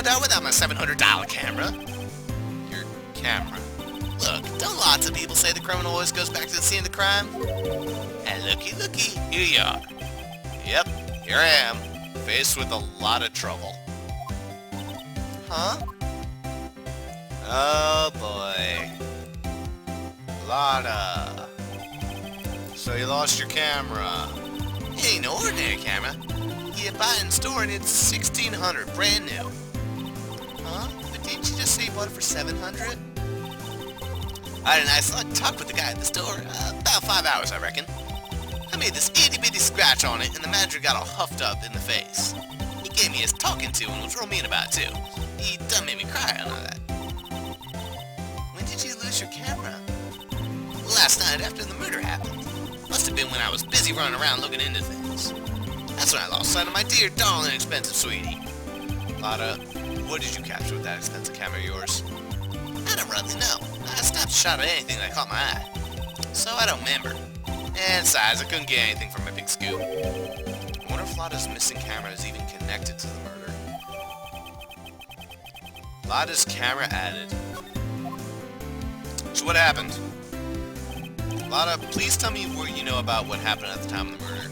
out without my $700 camera. Your camera. Look, don't lots of people say the criminal always goes back to the scene of the crime? And looky, here you are. Yep, here I am, faced with a lot of trouble. Huh? Oh boy. Lotta. So you lost your camera. It ain't no ordinary camera. You buy it in store and it's $1,600, brand new. Huh? But didn't you just say you bought it for $700? I had a nice talk with the guy at the store. About 5 hours, I reckon. I made this itty-bitty scratch on it, and the manager got all huffed up in the face. He gave me his talking to and was real mean about it, too. He done made me cry, I know that. When did you lose your camera? Last night after the murder happened. Must have been when I was busy running around looking into things. That's when I lost sight of my dear, darling, expensive sweetie. Lotta, what did you capture with that expensive camera of yours? I don't really know. I snapped a shot at anything that caught my eye. So I don't remember. And besides, I couldn't get anything from my big scoop. I wonder if Lotta's missing camera is even connected to the murder. Lotta's camera added. So what happened? Lotta, please tell me what you know about what happened at the time of the murder.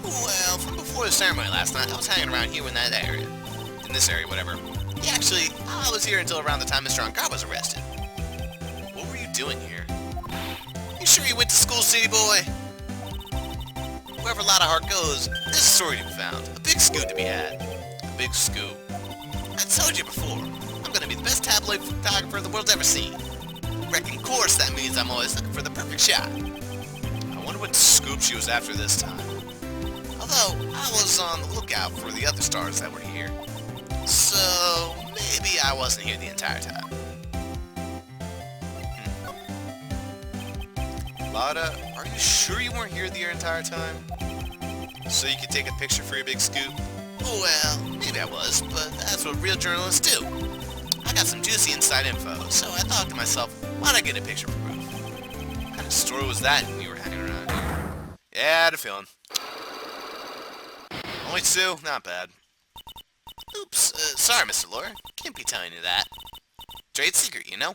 Well, from before the ceremony last night, I was hanging around here in that area. In this area, whatever. Yeah, actually, I was here until around the time Mr. Angard was arrested. What were you doing here? You sure you went to school, city boy? Wherever Lotta Hart goes, there's a story to be found. A big scoop to be had. A big scoop. I told you before, I'm gonna be the best tabloid photographer the world's ever seen. Reckon course that means I'm always looking for the perfect shot. I wonder what scoop she was after this time. Although, I was on the lookout for the other stars that were here. So, maybe I wasn't here the entire time. Lotta, are you sure you weren't here the entire time? So you could take a picture for your big scoop? Well, maybe I was, but that's what real journalists do. I got some juicy inside info, so I thought to myself, why not get a picture for proof? What kind of story was that when you were hanging around here? Yeah, I had a feeling. Only 2? Not bad. Oops, sorry, Mr. Lawyer. Can't be telling you that. Trade secret, you know?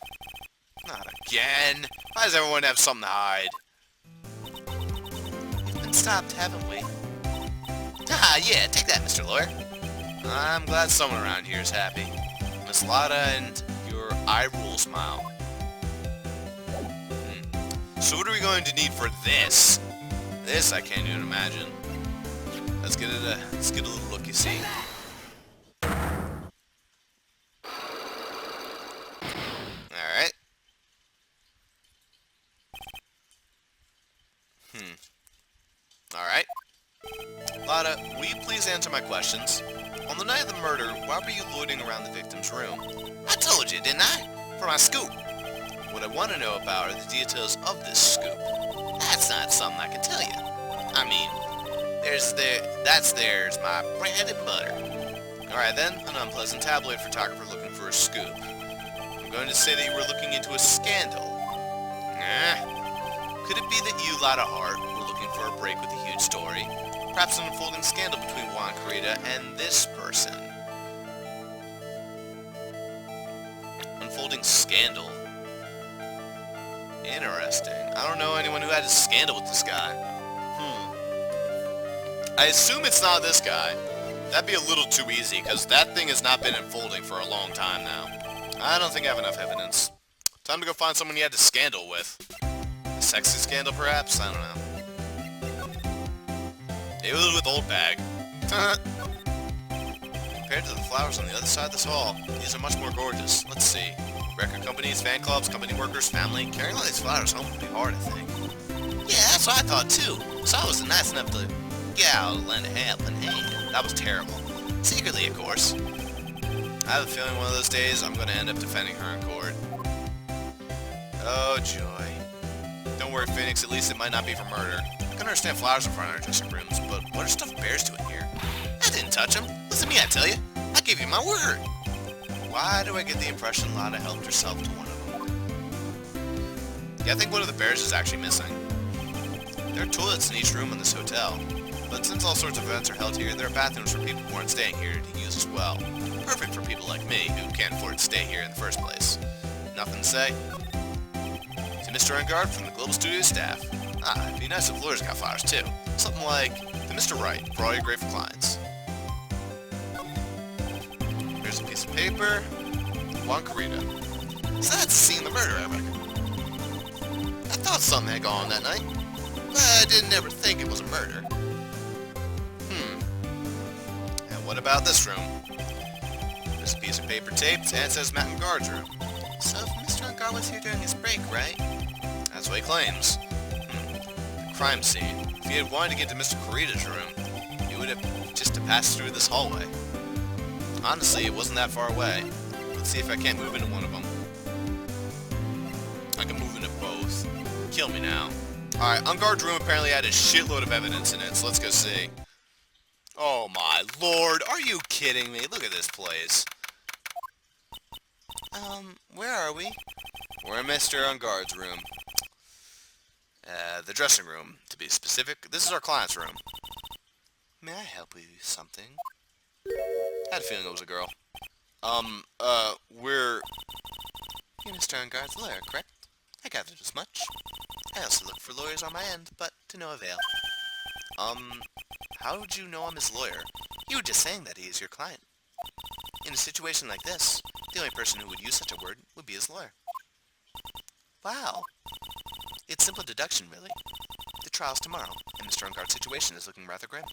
Not again. Why does everyone have something to hide? We've been stopped, haven't we? Ah, yeah, take that, Mr. Lawyer. I'm glad someone around here is happy. Miss Lotta and your eye-roll smile. So what are we going to need for this? This I can't even imagine. Let's get a little look, you see. Alright. Alright. Lotta, will you please answer my questions? On the night of the murder, why were you loitering around the victim's room? I told you, didn't I? For my scoop. What I want to know about are the details of this scoop. That's not something I can tell you. I mean, there's my bread and butter. Alright then, an unpleasant tabloid photographer looking for a scoop. I'm going to say that you were looking into a scandal. Could it be that you, Lotta Hart, were looking for a break with a huge story? Perhaps an unfolding scandal between Juan Carita and this person. Unfolding scandal? Interesting. I don't know anyone who had a scandal with this guy. I assume it's not this guy. That'd be a little too easy, because that thing has not been unfolding for a long time now. I don't think I have enough evidence. Time to go find someone you had a scandal with. A sexy scandal, perhaps? I don't know. It was with Old Bag. Compared to the flowers on the other side of this hall, these are much more gorgeous. Let's see. Record companies, fan clubs, company workers, family. Carrying all these flowers home would be hard, I think. Yeah, that's what I thought too. So I was nice enough to get out and lend a helping hand. That was terrible. Secretly, of course. I have a feeling one of those days I'm going to end up defending her in court. Oh, joy. Don't worry, Phoenix. At least it might not be for murder. I can understand flowers in front of our dressing rooms, but what are stuffed bears doing here? I didn't touch them. Listen to me, I tell you. I give you my word. Why do I get the impression Lotta helped herself to one of them? Yeah, I think one of the bears is actually missing. There are toilets in each room in this hotel, but since all sorts of events are held here, there are bathrooms for people who aren't staying here to use as well. Perfect for people like me who can't afford to stay here in the first place. Nothing to say? To Mr. Engard from the Global Studio staff. Ah, it'd be nice if lawyers got flowers too. Something like, to Mr. Wright, for all your grateful clients. Here's a piece of paper. Juan Carita. So that's the scene of the murder, I reckon. I thought something had gone on that night, but I didn't ever think it was a murder. And what about this room? There's a piece of paper taped, and it says Matt Engard's room. So if Mr. Engard was here during his break, right? That's what he claims. The crime scene. If he had wanted to get to Mr. Carita's room, he would have just to pass through this hallway. Honestly, it wasn't that far away. Let's see if I can't move into one of them. I can move into both. Kill me now. Alright, Engard's room apparently had a shitload of evidence in it, so let's go see. Oh my lord, are you kidding me? Look at this place. Where are we? We're in Mr. Engard's room. The dressing room, to be specific. This is our client's room. May I help you with something? I had a feeling it was a girl. We're... You're Mr. Engard's lawyer, correct? I gathered as much. I also looked for lawyers on my end, but to no avail. How would you know I'm his lawyer? You were just saying that he is your client. In a situation like this, the only person who would use such a word would be his lawyer. Wow. It's simple deduction, really. The trial's tomorrow, and Mr. Engard's situation is looking rather grim.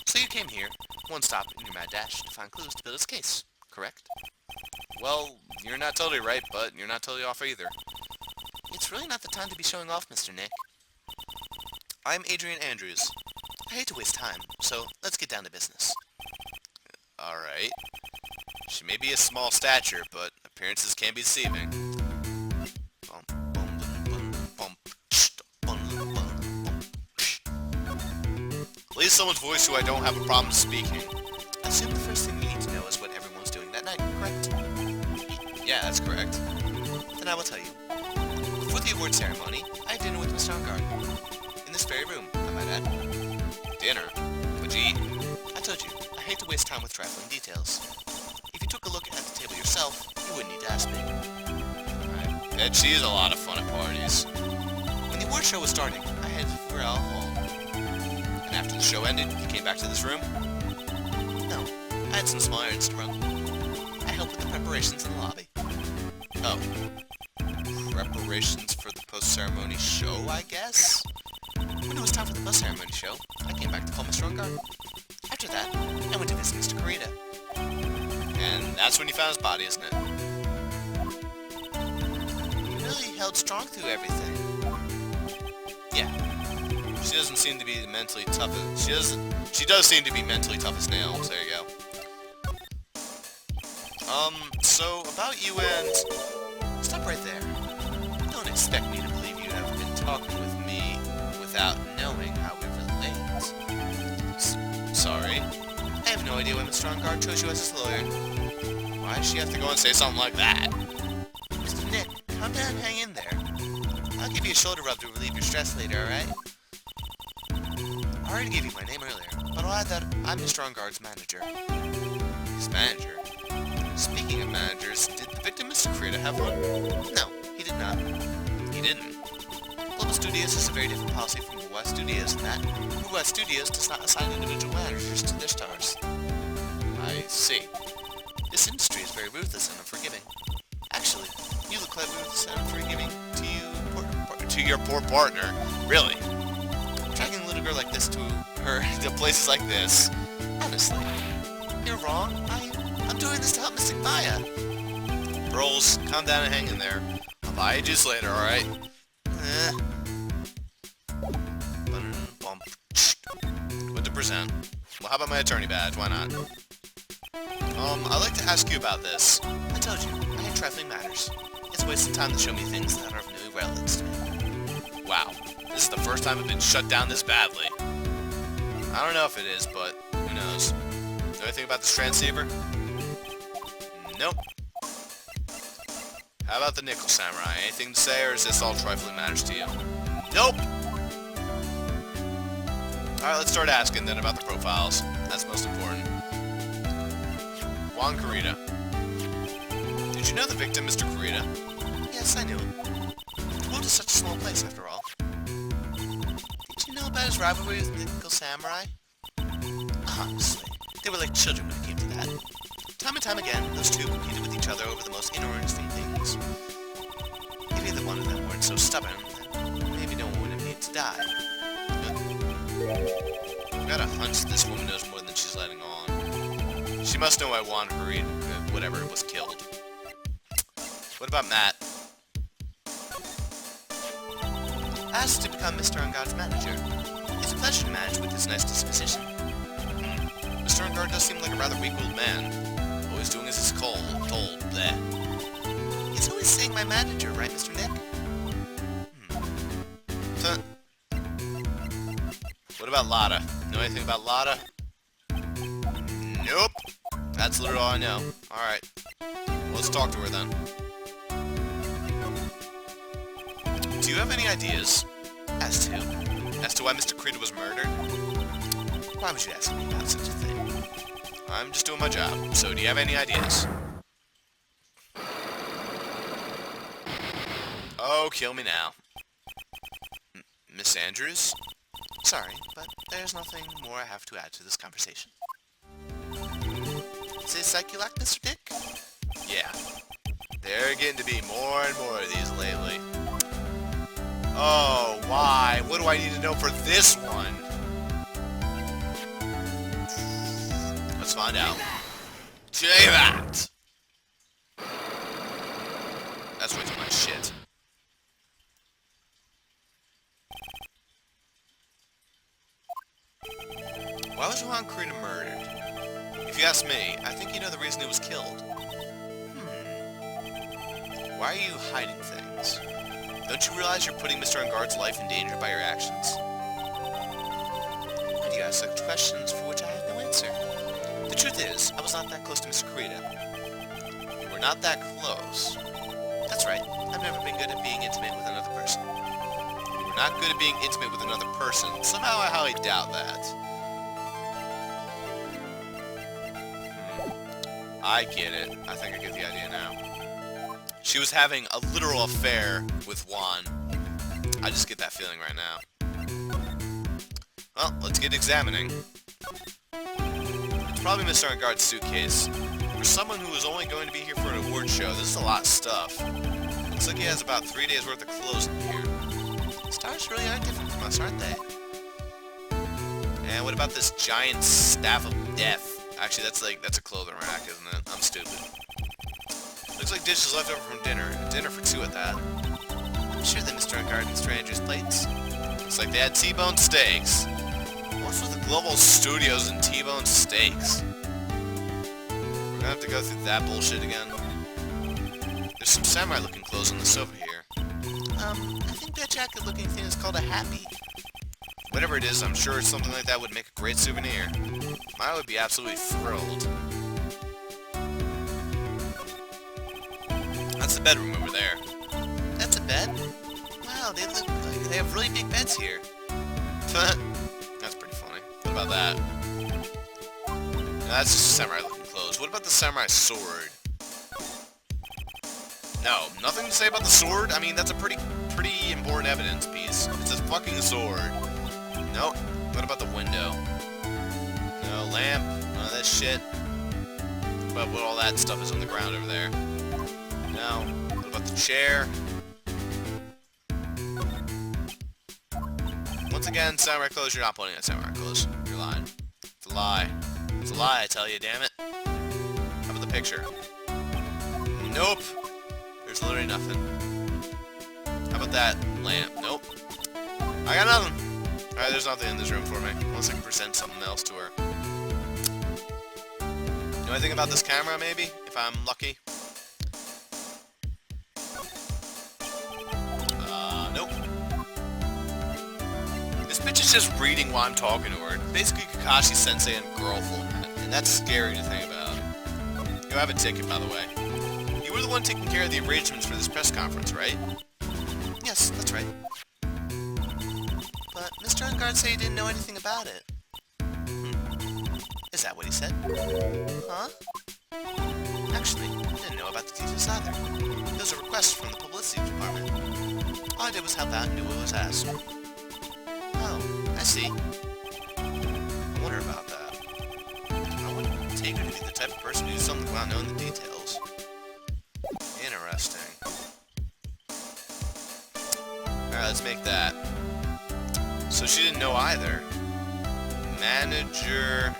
So you came here, one stop in your mad dash, to find clues to build his case, correct? Well, you're not totally right, but you're not totally off either. It's really not the time to be showing off, Mr. Nick. I'm ADRIANE Andrews. I hate to waste time, so let's get down to business. Alright. She may be a small stature, but appearances can be deceiving. Please someone's voice who I don't have a problem speaking. Assume the first thing you need to know is what everyone's doing that night, correct? Yeah, that's correct. Then I will tell you. Before the award ceremony, I had dinner with Mr. Engard. In this very room, I might add. Dinner? What'd you eat? I told you, I hate to waste time with trifling details. If you took a look at the table yourself, you wouldn't need to ask me. I bet she's a lot of fun at parties. When the award show was starting, I headed for our hall. And after the show ended, you came back to this room? No, I had some small errands to run. I helped with the preparations in the lobby. Oh. Preparations for the post-ceremony show, I guess? When it was time for the post-ceremony show, I came back to call Mr. Engard. After that, I went to visit Mr. Carita. And that's when you found his body, isn't it? You really held strong through everything. Yeah. She doesn't seem to be mentally tough as... She does seem to be mentally tough as nails. There you go. So, about you and... Stop right there. Don't expect me to believe you have been talking with me without knowing how we relate. Sorry. I have no idea why Mr. Engard chose you as his lawyer. Why does she have to go and say something like that? Mr. Nick, calm down and hang in there. I'll give you a shoulder rub to relieve your stress later, alright? I already gave you my name earlier, but I'll add that I'm Mr. Engard's manager. His manager? Speaking of managers, did the victim, Mr. Carita, have one? No, he did not. He didn't. Global Studios has a very different policy from Blue West Studios in that Blue West Studios does not assign individual managers to their stars. I see. This industry is very ruthless and unforgiving. Actually, you look quite ruthless and unforgiving to your poor partner. Really? Dragging a little girl like this to places like this. Honestly, you're wrong. I'm doing this to help Mystic Maya. Bros, calm down and hang in there. I'll buy you juice later, alright? What to present? Well, how about my attorney badge? Why not? I'd like to ask you about this. I told you, I hate trifling matters. It's wasting time to show me things that are of no relevance to me. Wow, this is the first time I've been shut down this badly. I don't know if it is, but who knows? Know anything about this transceiver? Nope. How about the Nickel Samurai? Anything to say, or is this all trifling matters to you? Nope! Alright, let's start asking then about the profiles. That's most important. Juan Carita. you know the victim, Mr. Kurita? Yes, I knew him. The world is such a small place, after all. Did you know about his rivalry with mythical samurai? Honestly, they were like children when it came to that. Time and time again, those two competed with each other over the most interesting things. If either one of them weren't so stubborn, then maybe no one would have needed to die. I've got a hunch this woman knows more than she's letting on. She must know why Juan Hurried, whatever, was killed. What about Matt? Asked to become Mr. Ungod's manager. It's a pleasure to manage with his nice disposition. Mr. Ungard does seem like a rather weak-willed man. Always doing as he's told. Bleh. He's always saying my manager, right, Mr. Nick? What about Lotta? Know anything about Lotta? Nope. That's literally all I know. Alright. Well, let's talk to her then. Do you have any ideas? As to why Mr. Kurita was murdered? Why would you ask me about such a thing? I'm just doing my job, so do you have any ideas? Oh, kill me now. Miss Andrews? Sorry, but there's nothing more I have to add to this conversation. Is this like you like, Mr. Dick? Yeah. There are getting to be more and more of these lately. Oh, why? What do I need to know for this one? Let's find out. Say that! That's way too much shit. Why was Juan Kurita murdered? If you ask me, I think you know the reason he was killed. Why are you hiding things? Don't you realize you're putting Mr. Ungard's life in danger by your actions? Why do you ask such questions for which I have no answer? The truth is, I was not that close to Mr. Kurita. You were not that close. That's right. I've never been good at being intimate with another person. You were not good at being intimate with another person. Somehow I highly doubt that. I get it. I think I get the idea now. She was having a literal affair with Juan. I just get that feeling right now. Well, let's get examining. It's probably Mr. Ungard's suitcase. For someone who is only going to be here for an award show, this is a lot of stuff. Looks like he has about 3 days worth of clothes in here. Stars really are different from us, aren't they? And what about this giant staff of death? Actually, that's a clothing rack, isn't it? I'm stupid. Looks like dishes left over from dinner. Dinner for two at that. I'm sure that Mr. Ungard and Mr. Andrews' plates. Looks like they had T-bone steaks. What's with the Global Studios and T-bone steaks? We're gonna have to go through that bullshit again. There's some samurai-looking clothes on the sofa here. I think that jacket-looking thing is called a happy. Whatever it is, I'm sure something like that would make a great souvenir. I would be absolutely thrilled. That's the bedroom over there. That's a bed? Wow, they look like they have really big beds here. That's pretty funny. What about that? No, that's just samurai-looking clothes. What about the samurai sword? No, nothing to say about the sword? I mean, that's a pretty important evidence piece. It's a fucking sword. Nope. What about the window? No, lamp. None of that shit. But what all that stuff is on the ground over there? No. What about the chair? Once again, samurai clothes. You're not pointing at samurai clothes. You're lying. It's a lie. It's a lie, I tell you, damn it. How about the picture? Nope. There's literally nothing. How about that lamp? Nope. I got nothing. Alright, there's nothing in this room for me. Unless I can present something else to her. Know anything about this camera, maybe? If I'm lucky? Nope. This bitch is just reading while I'm talking to her. Basically Kakashi-sensei and girl format. And that's scary to think about. You have a ticket, by the way. You were the one taking care of the arrangements for this press conference, right? Yes, that's right. But Mr. Ungard said he didn't know anything about it. Is that what he said? Huh? Actually, I didn't know about about the details either. It was a request from the publicity department. All I did was help out and do what was asked. Oh, I see. I wonder about that. I wouldn't take her to be the type of person who does something without knowing the details. Interesting. Alright, let's make that. So she didn't know either. Manager,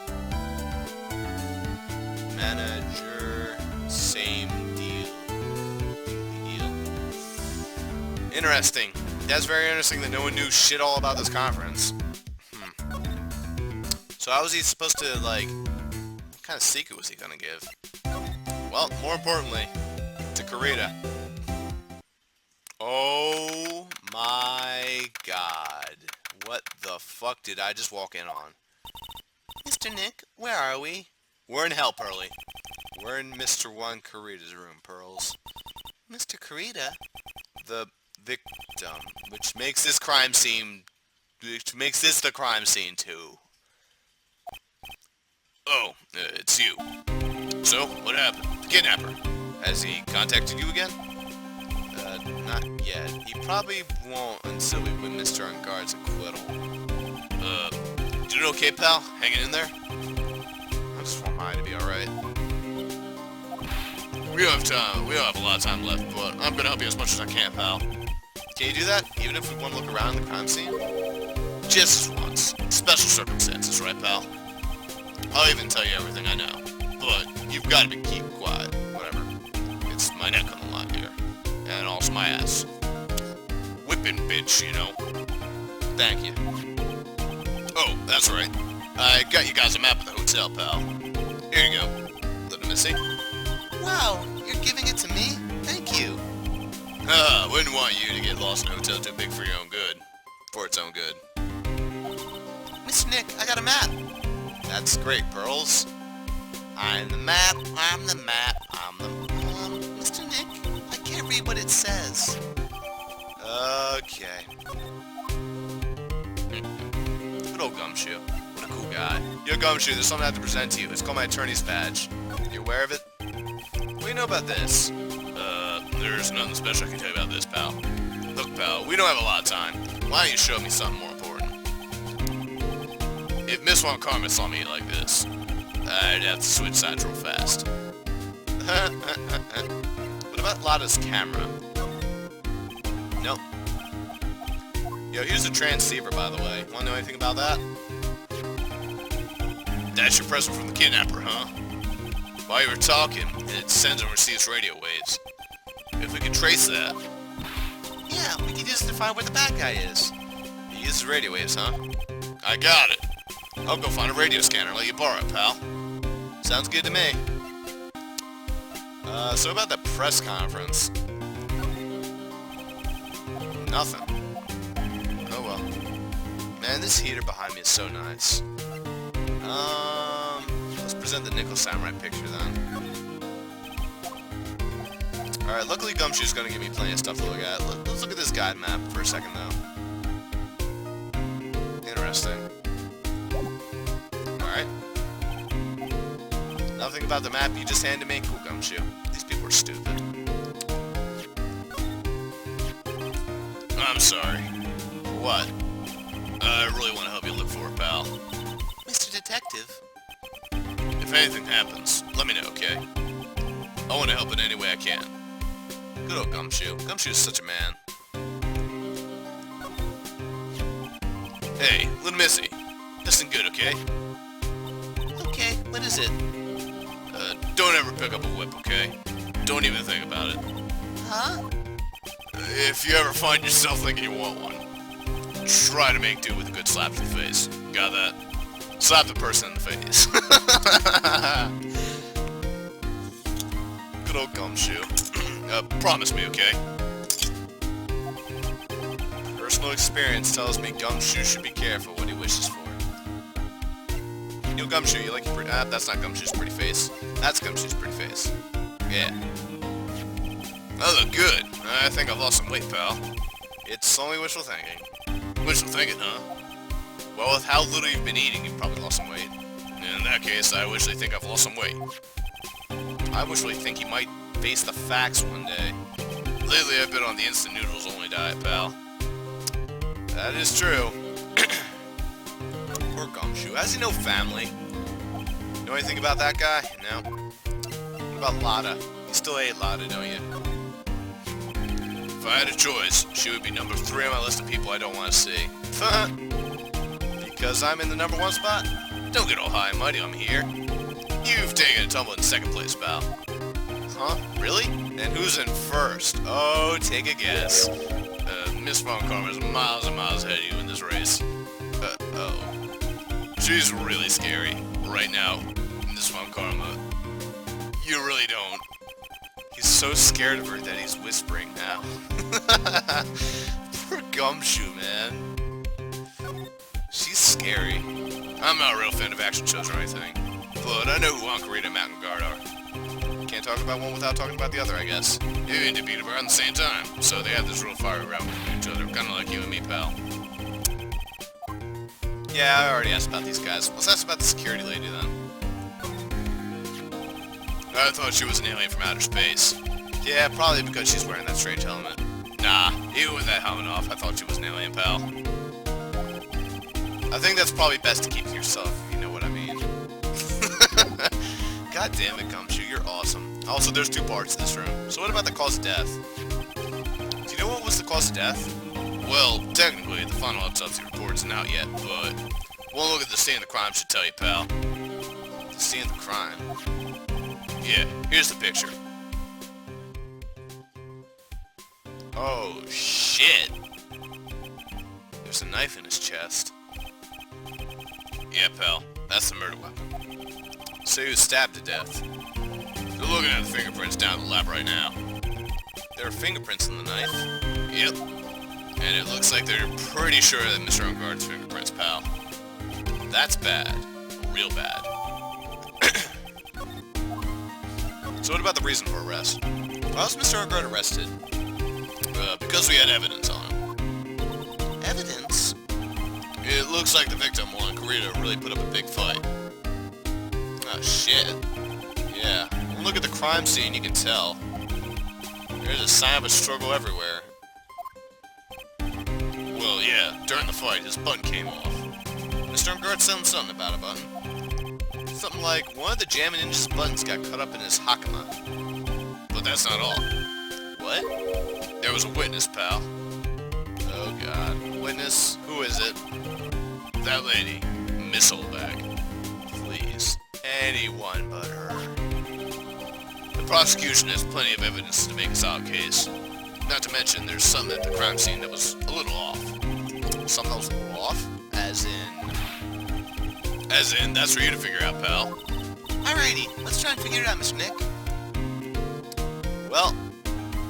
same deal. Interesting. That's very interesting that no one knew shit all about this conference. So how was he supposed to, like, what kind of secret was he gonna give? Well, more importantly, to Kurita. Oh my god. What the fuck did I just walk in on? Mr. Nick, where are we? We're in hell, Pearly. We're in Mr. 1 Kurita's room, Pearls. Mr. Kurita? The victim, which makes this the crime scene too. Oh, it's you. So, what happened? The kidnapper. Has he contacted you again? Not yet. He probably won't until we win Mr. On Guard's acquittal. Doing okay, pal? Hanging in there? I just want mine to be alright. We don't have time. We don't have a lot of time left, but I'm gonna help you as much as I can, pal. Can you do that, even if we want to look around the crime scene? Just once. Special circumstances, right, pal? I'll even tell you everything I know. But you've got to keep quiet. Whatever. It's my neck on the line here. And also my ass. Whipping bitch, you know. Thank you. Oh, that's right. I got you guys a map of the hotel, pal. Here you go. Little Missy. Wow, you're giving it to me? Thank you. Wouldn't want you to get lost in a hotel too big for your own good. For its own good. Mr. Nick, I got a map. That's great, Pearls. I'm the map, I'm the map, I'm the... Mr. Nick, I can't read what it says. Okay. Good old Gumshoe. What a cool guy. Yo, Gumshoe, there's something I have to present to you. It's called my attorney's badge. You aware of it? What do you know about this? There's nothing special I can tell you about this, pal. Look, pal, we don't have a lot of time. Why don't you show me something more important? If Miss Von Karma saw me like this, I'd have to switch sides real fast. What about Lotta's camera? Nope. Yo, here's a transceiver, by the way. Wanna know anything about that? That's your present from the kidnapper, huh? While you were talking, it sends and receives radio waves. If we could trace that... Yeah, we could use it to find where the bad guy is. He uses radio waves, huh? I got it. I'll go find a radio scanner and let you borrow it, pal. Sounds good to me. So about that press conference. Nothing. Oh well. Man, this heater behind me is so nice. Let's present the Nickel Samurai picture then. Alright, luckily Gumshoe's gonna give me plenty of stuff to look at. Let's look at this guide map for a second though. Interesting. Alright. Nothing about the map you just handed me? Cool, Gumshoe. These people are stupid. I'm sorry. For what? I really want to help you look for her, pal. Mr. Detective? If anything happens, let me know, okay? I want to help in any way I can. Good old Gumshoe. Gumshoe's such a man. Hey, little Missy. Listen good, okay? Okay, what is it? Don't ever pick up a whip, okay? Don't even think about it. Huh? If you ever find yourself thinking you want one, try to make do with a good slap to the face. Got that? Slap the person in the face. Good old Gumshoe. Promise me, okay? Personal experience tells me Gumshoe should be careful what he wishes for. Yo, Gumshoe, you like your pretty... that's not Gumshoe's pretty face. That's Gumshoe's pretty face. Yeah. I look good. I think I've lost some weight, pal. It's only wishful thinking. Wishful thinking, huh? Well, with how little you've been eating, you've probably lost some weight. In that case, I wishfully think I've lost some weight. I wishfully think he might face the facts one day. Lately, I've been on the instant noodles only diet, pal. That is true. Poor Gumshoe. Has he no family? Know anything about that guy? No? What about Lotta? You still ate Lotta, don't you? If I had a choice, she would be number 3 on my list of people I don't want to see. Because I'm in the number 1 spot? Don't get all high and mighty on me here. You've taken a tumble in 2nd place, pal. Huh? Really? And who's in 1st? Oh, take a guess. Miss Von Karma's miles and miles ahead of you in this race. Oh. She's really scary. Right now, Miss Von Karma. You really don't. He's so scared of her that he's whispering now. Poor Gumshoe, man. She's scary. I'm not a real fan of action shows or anything, but I know who Ocarina and Mountain Guard are. Can't talk about one without talking about the other, I guess. They need to beat around the same time, so they have this real fire around with each other, kinda like you and me, pal. Yeah, I already asked about these guys. Let's ask about the security lady, then. I thought she was an alien from outer space. Yeah, probably because she's wearing that strange helmet. Nah, even with that helmet off, I thought she was an alien, pal. I think that's probably best to keep to yourself, if you know what I mean. God damn it, Gumshoe, you're awesome. Also, there's 2 parts to this room. So what about the cause of death? Do you know what was the cause of death? Well, technically, the final autopsy report isn't out yet, but one look at the scene of the crime should tell you, pal. The scene of the crime? Yeah, here's the picture. Oh, shit. There's a knife in his chest. Yeah, pal, that's the murder weapon. So he was stabbed to death. They're looking at the fingerprints down in the lab right now. There are fingerprints in the knife? Yep. And it looks like they're pretty sure that Mr. Ungard's fingerprints, pal. That's bad. Real bad. So what about the reason for arrest? Why was Mr. Ungard arrested? Because we had evidence on him. Evidence? It looks like the victim, Juan Corrida, really put up a big fight. Oh, shit. Yeah. Look at the crime scene, you can tell. There's a sign of a struggle everywhere. Well, yeah, during the fight, his button came off. Mr. Ungard said something about a button. Something like, one of the Jammin' Ninja's buttons got cut up in his hakama. But that's not all. What? There was a witness, pal. Oh god. Witness? Who is it? That lady. Miss Olbach. Please. Anyone but her. The prosecution has plenty of evidence to make a solid case. Not to mention, there's something at the crime scene that was a little off. Something that was a little off? As in, that's for you to figure out, pal. Alrighty, let's try and figure it out, Mr. Nick. Well,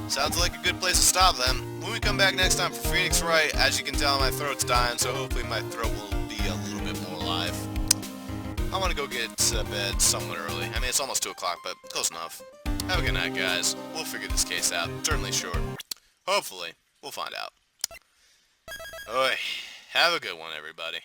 sounds like a good place to stop then. When we come back next time for Phoenix Wright, as you can tell, my throat's dying, so hopefully my throat will be a little bit more alive. I want to go get to bed somewhat early. I mean, it's almost 2 o'clock, but close enough. Have a good night, guys. We'll figure this case out. Certainly sure. Hopefully. We'll find out. Oi. Have a good one, everybody.